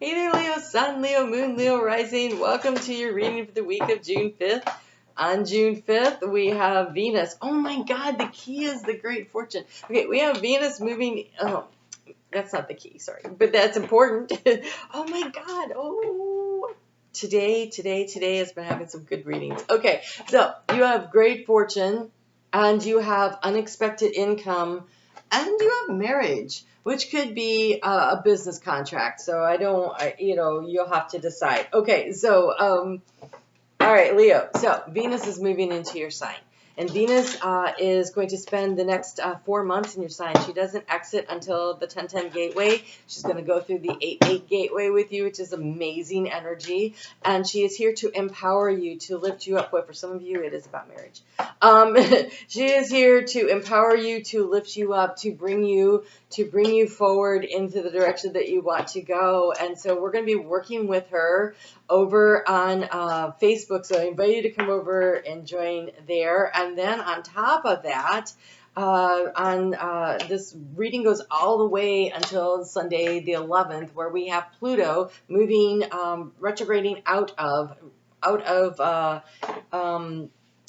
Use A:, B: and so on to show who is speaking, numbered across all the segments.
A: Hey there, Leo Sun, Leo Moon, Leo Rising. Welcome to your reading for the week of June 5th. On June 5th, we have Venus. Oh my God, the key is the Great Fortune. Okay, we have Venus moving. Oh, that's not the key, sorry, but that's important. Oh my God. Oh, today has been having some good readings. Okay, so you have Great Fortune, and you have unexpected income, and you have marriage, which could be a business contract. So you'll have to decide. Okay, so all right, Leo. So Venus is moving into your sign. And Venus is going to spend the next 4 months in your sign. She doesn't exit until the 10-10 gateway. She's going to go through the 8-8 gateway with you, which is amazing energy. And she is here to empower you, to lift you up. Well, for some of you, it is about marriage. She is here to empower you, to lift you up, to bring you forward into the direction that you want to go. And so we're going to be working with her over on Facebook. So I invite you to come over and join there. And then on top of that, this reading goes all the way until Sunday the 11th, where we have Pluto moving, retrograding out of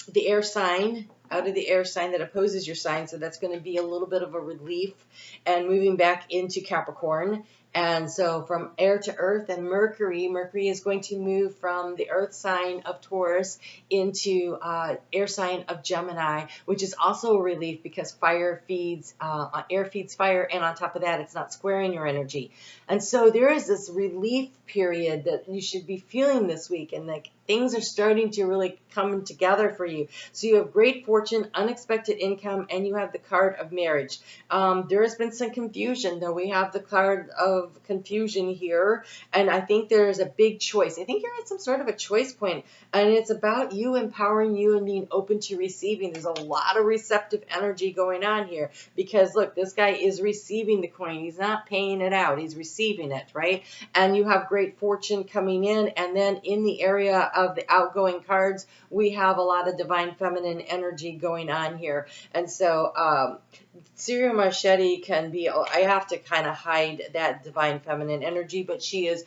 A: the air sign, out of the air sign that opposes your sign. So that's going to be a little bit of a relief, and moving back into Capricorn. And so from air to earth, and Mercury is going to move from the earth sign of Taurus into air sign of Gemini, which is also a relief because air feeds fire, and on top of that, it's not squaring your energy. And so there is this relief period that you should be feeling this week, and like things are starting to really come together for you. So you have Great Fortune, unexpected income, and you have the card of marriage. There has been some confusion, though. We have the card of confusion here, and I think there's a big choice. I think you're at some sort of a choice point, and it's about you empowering you and being open to receiving. There's a lot of receptive energy going on here, because look, this guy is receiving the coin. He's not paying it out. He's receiving it, right? And you have Great Fortune coming in, and then in the area of the outgoing cards, we have a lot of divine feminine energy going on here. And so Ciro Marchetti can be, I have to kind of hide that divine feminine energy, but she is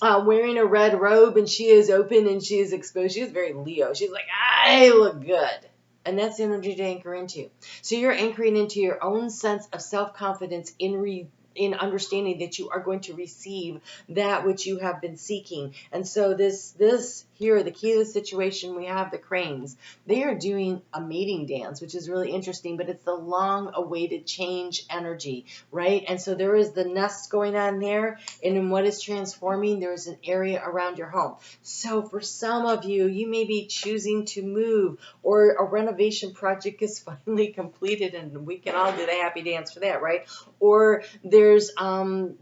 A: wearing a red robe, and she is open, and she is exposed. She is very Leo. She's like, I look good. And that's the energy to anchor into. So you're anchoring into your own sense of self-confidence in understanding that you are going to receive that which you have been seeking. And so this here, the key to the situation, we have the cranes. They are doing a mating dance, which is really interesting, but it's the long-awaited change energy, right? And so there is the nest going on there, and in what is transforming, there is an area around your home. So for some of you, you may be choosing to move, or a renovation project is finally completed, and we can all do the happy dance for that, right? Or there's some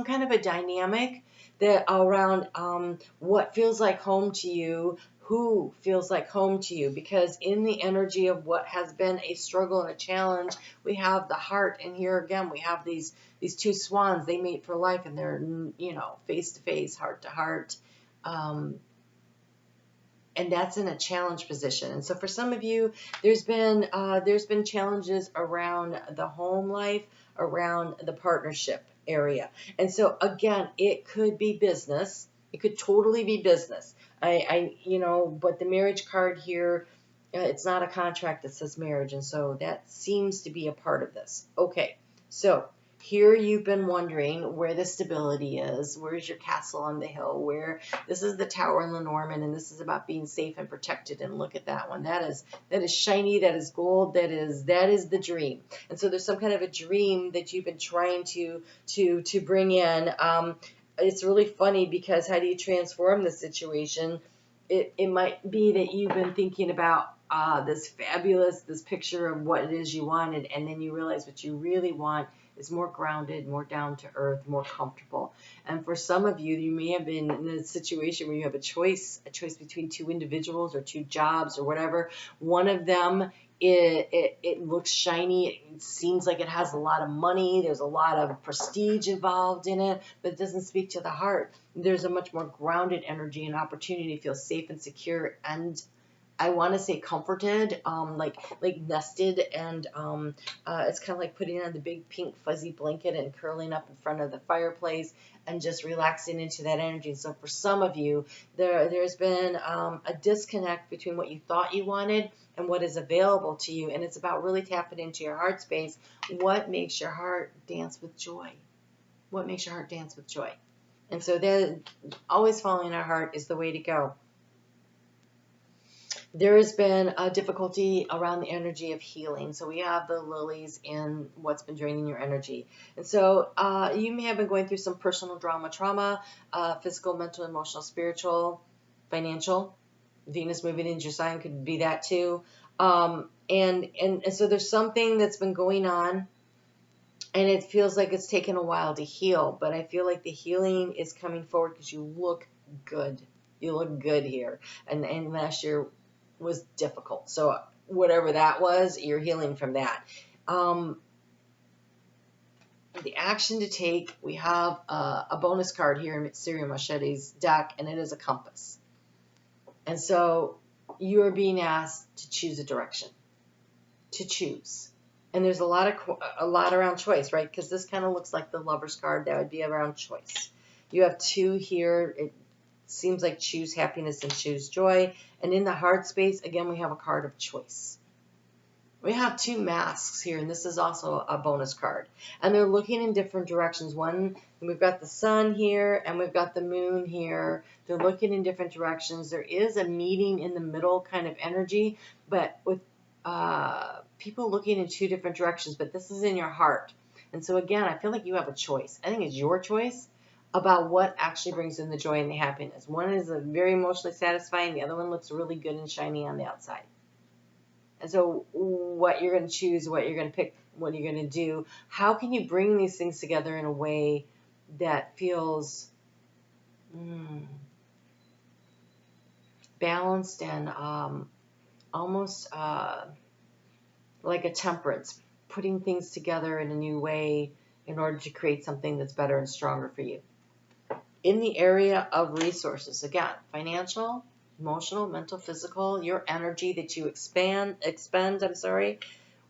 A: kind of a dynamic that around what feels like home to you, who feels like home to you, because in the energy of what has been a struggle and a challenge, we have the heart, and here again we have these two swans. They mate for life, and they're face to face, heart to heart. And that's in a challenge position. And so for some of you, there's been challenges around the home life, around the partnership area. And so again, it could be business. It could totally be business. But the marriage card here, it's not a contract that says marriage. And so that seems to be a part of this. Okay, so here you've been wondering where the stability is. Where's your castle on the hill? This is the tower in Lenormand, and this is about being safe and protected. And look at that one. That is shiny. That is gold. That is the dream. And so there's some kind of a dream that you've been trying to bring in. It's really funny, because how do you transform the situation? It might be that you've been thinking about this picture of what it is you wanted, and then you realize what you really want is more grounded, more down to earth, more comfortable. And for some of you, you may have been in a situation where you have a choice between two individuals or two jobs or whatever. One of them, it looks shiny. It seems like it has a lot of money. There's a lot of prestige involved in it, but it doesn't speak to the heart. There's a much more grounded energy and opportunity to feel safe and secure and I want to say comforted, like nested, and it's kind of like putting on the big pink fuzzy blanket and curling up in front of the fireplace and just relaxing into that energy. So for some of you, there's been a disconnect between what you thought you wanted and what is available to you, and it's about really tapping into your heart space. What makes your heart dance with joy? What makes your heart dance with joy? And so always following our heart is the way to go. There has been a difficulty around the energy of healing. So we have the lilies in what's been draining your energy. And so you may have been going through some personal trauma, physical, mental, emotional, spiritual, financial. Venus moving into your sign could be that too. And so there's something that's been going on, and it feels like it's taken a while to heal. But I feel like the healing is coming forward because you look good. You look good here. And last year was difficult. So whatever that was, you're healing from that. The action to take, we have a bonus card here in Ciro Marchetti's deck, and it is a compass. And so you are being asked to choose a direction, to choose. And there's a lot around choice, right? Because this kind of looks like the Lover's card. That would be around choice. You have two here. It seems like choose happiness and choose joy. And in the heart space, again, we have a card of choice. We have two masks here, and this is also a bonus card. And they're looking in different directions. One, we've got the sun here, and we've got the moon here. They're looking in different directions. There is a meeting in the middle kind of energy, but with people looking in two different directions, but this is in your heart. And so again, I feel like you have a choice. I think it's your choice about what actually brings in the joy and the happiness. One is very emotionally satisfying. The other one looks really good and shiny on the outside. And so what you're going to choose, what you're going to pick, what you're going to do, how can you bring these things together in a way that feels balanced and almost like a temperance, putting things together in a new way in order to create something that's better and stronger for you. In the area of resources, again, financial, emotional, mental, physical, your energy that you expend,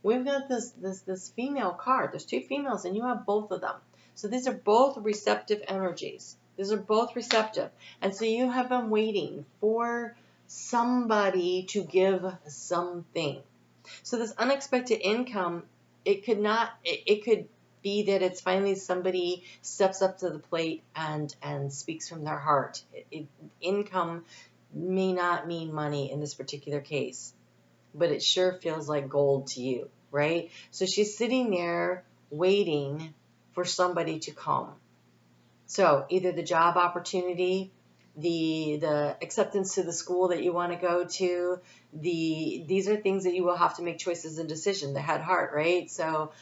A: we've got this female card. There's two females, and you have both of them. So these are both receptive energies. These are both receptive. And so you have been waiting for somebody to give something. So this unexpected income, it could be that it's finally somebody steps up to the plate and speaks from their heart. Income may not mean money in this particular case, but it sure feels like gold to you, right? So she's sitting there waiting for somebody to come. So either the job opportunity, the acceptance to the school that you want to go to, these are things that you will have to make choices and decisions, the heart, right? So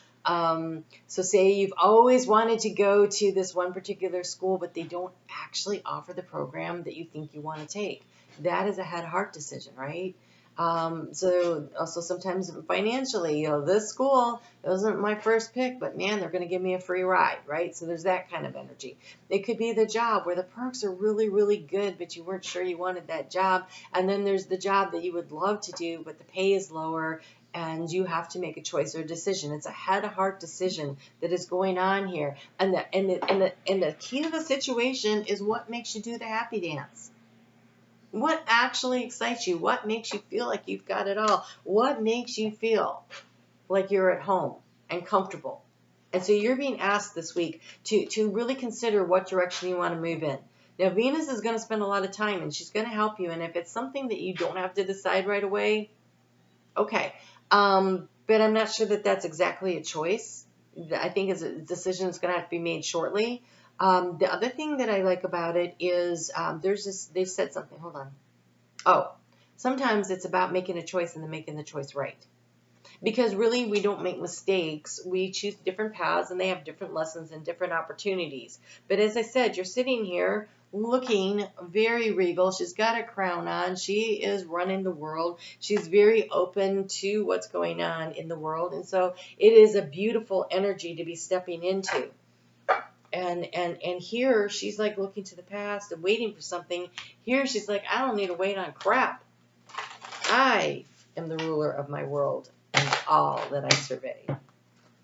A: say you've always wanted to go to this one particular school, but they don't actually offer the program that you think you want to take. That is a heart decision, right? So also sometimes financially, this school wasn't my first pick, but man, they're going to give me a free ride, right? So there's that kind of energy. It could be the job where the perks are really, really good, but you weren't sure you wanted that job. And then there's the job that you would love to do, but the pay is lower, and you have to make a choice or a decision. It's a heart decision that is going on here. And the key to the situation is what makes you do the happy dance. What actually excites you? What makes you feel like you've got it all? What makes you feel like you're at home and comfortable? And so you're being asked this week to really consider what direction you want to move in. Now, Venus is going to spend a lot of time, and she's going to help you. And if it's something that you don't have to decide right away, okay. But I'm not sure that that's exactly a choice. I think it's a decision that's going to have to be made shortly. The other thing that I like about it is they said something. Hold on. Oh, sometimes it's about making a choice and then making the choice right. Because really, we don't make mistakes. We choose different paths, and they have different lessons and different opportunities. But as I said, you're sitting here looking very regal. She's got a crown on. She is running the world. She's very open to what's going on in the world. And so it is a beautiful energy to be stepping into. And here she's like looking to the past and waiting for something. Here she's like, I don't need to wait on crap. I am the ruler of my world and all that I survey.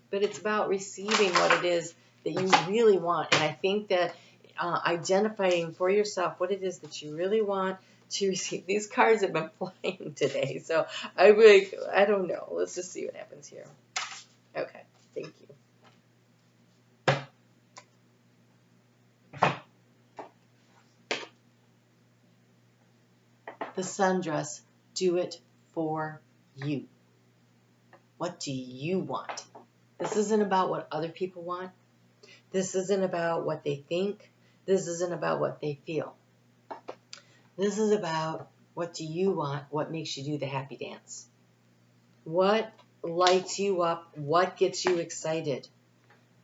A: But it's about receiving what it is that you really want. And I think that identifying for yourself what it is that you really want to receive. These cards have been flying today. So I don't know. Let's just see what happens here. Okay. Thank you. The sundress, do it for you. What do you want? This isn't about what other people want. This isn't about what they think. This isn't about what they feel. This is about what do you want, what makes you do the happy dance. What lights you up, what gets you excited.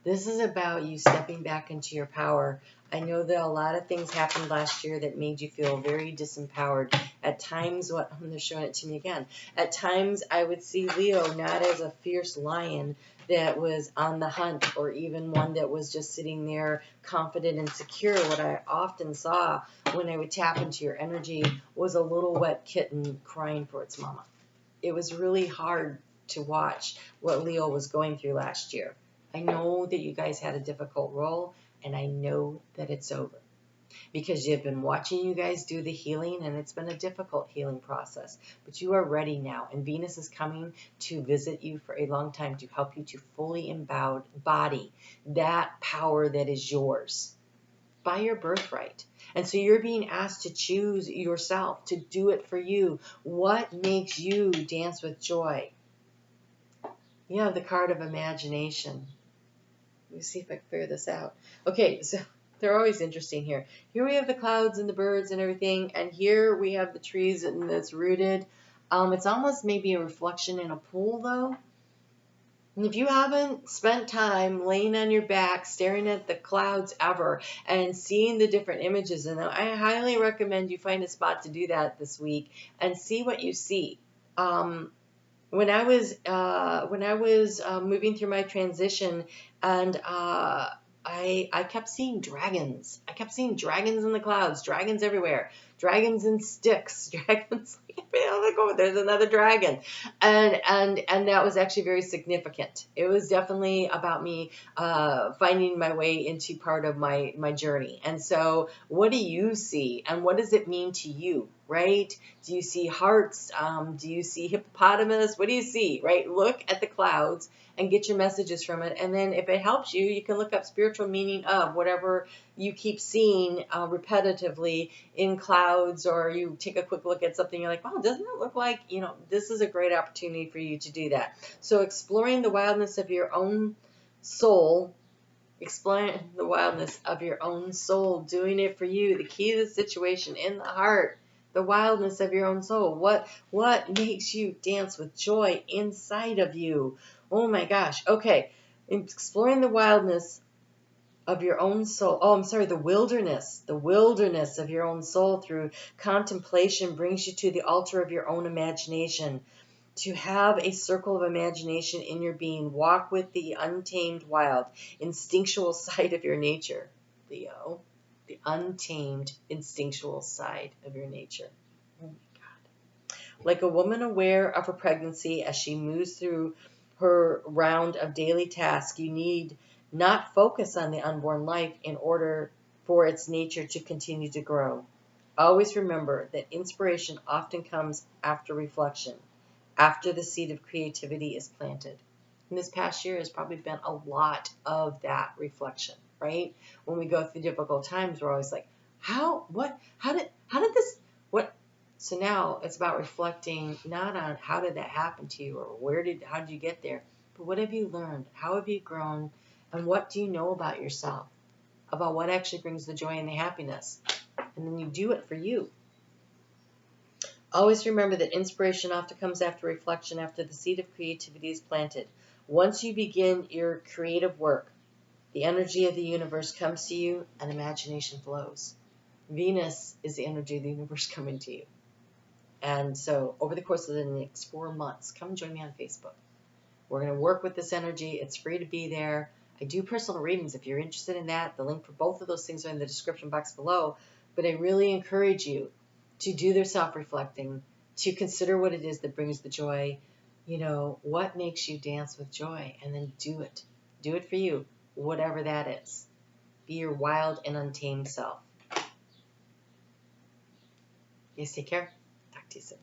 A: This is about you stepping back into your power. I know that a lot of things happened last year that made you feel very disempowered. At times, they're showing it to me again. At times, I would see Leo not as a fierce lion that was on the hunt, or even one that was just sitting there confident and secure. What I often saw when I would tap into your energy was a little wet kitten crying for its mama. It was really hard to watch what Leo was going through last year. I know that you guys had a difficult role, and I know that it's over because you've been watching you guys do the healing, and it's been a difficult healing process. But you are ready now, and Venus is coming to visit you for a long time to help you to fully embody that power that is yours by your birthright. And so you're being asked to choose yourself, to do it for you. What makes you dance with joy? You have the card of imagination. Let me see if I can figure this out. Okay, so they're always interesting here. Here we have the clouds and the birds and everything, and here we have the trees and that's rooted. It's almost maybe a reflection in a pool, though. And if you haven't spent time laying on your back, staring at the clouds ever, and seeing the different images in them, I highly recommend you find a spot to do that this week and see what you see. When I was moving through my transition, and I kept seeing dragons. I kept seeing dragons in the clouds, dragons everywhere, dragons in sticks, dragons. There's another dragon, and that was actually very significant. It was definitely about me finding my way into part of my journey. And so, what do you see, and what does it mean to you? Right? Do you see hearts? Do you see hippopotamus? What do you see? Right? Look at the clouds and get your messages from it. And then if it helps you, you can look up spiritual meaning of whatever you keep seeing repetitively in clouds, or you take a quick look at something, you're like, wow, doesn't it look like, this is a great opportunity for you to do that. So exploring the wildness of your own soul, exploring the wildness of your own soul, doing it for you, the key to the situation, in the heart, the wildness of your own soul. What makes you dance with joy inside of you? Oh my gosh. Okay. Exploring the wildness of your own soul. Oh, I'm sorry. The wilderness of your own soul through contemplation brings you to the altar of your own imagination. To have a circle of imagination in your being, walk with the untamed, wild, instinctual side of your nature, Leo. The untamed, instinctual side of your nature. Oh my God. Like a woman aware of her pregnancy as she moves through her round of daily tasks, you need not focus on the unborn life in order for its nature to continue to grow. Always remember that inspiration often comes after reflection, after the seed of creativity is planted. And this past year has probably been a lot of that reflection, right? When we go through difficult times, we're always like, how did this, what? So now it's about reflecting not on how did that happen to you, or how did you get there, but what have you learned? How have you grown? And what do you know about yourself? About what actually brings the joy and the happiness? And then you do it for you. Always remember that inspiration often comes after reflection, after the seed of creativity is planted. Once you begin your creative work, the energy of the universe comes to you and imagination flows. Venus is the energy of the universe coming to you. And so over the course of the next 4 months, come join me on Facebook. We're going to work with this energy. It's free to be there. I do personal readings if you're interested in that. The link for both of those things are in the description box below. But I really encourage you to do their self-reflecting, to consider what it is that brings the joy. You know, what makes you dance with joy, and then do it. Do it for you, whatever that is. Be your wild and untamed self. Yes, take care. Talk to you soon.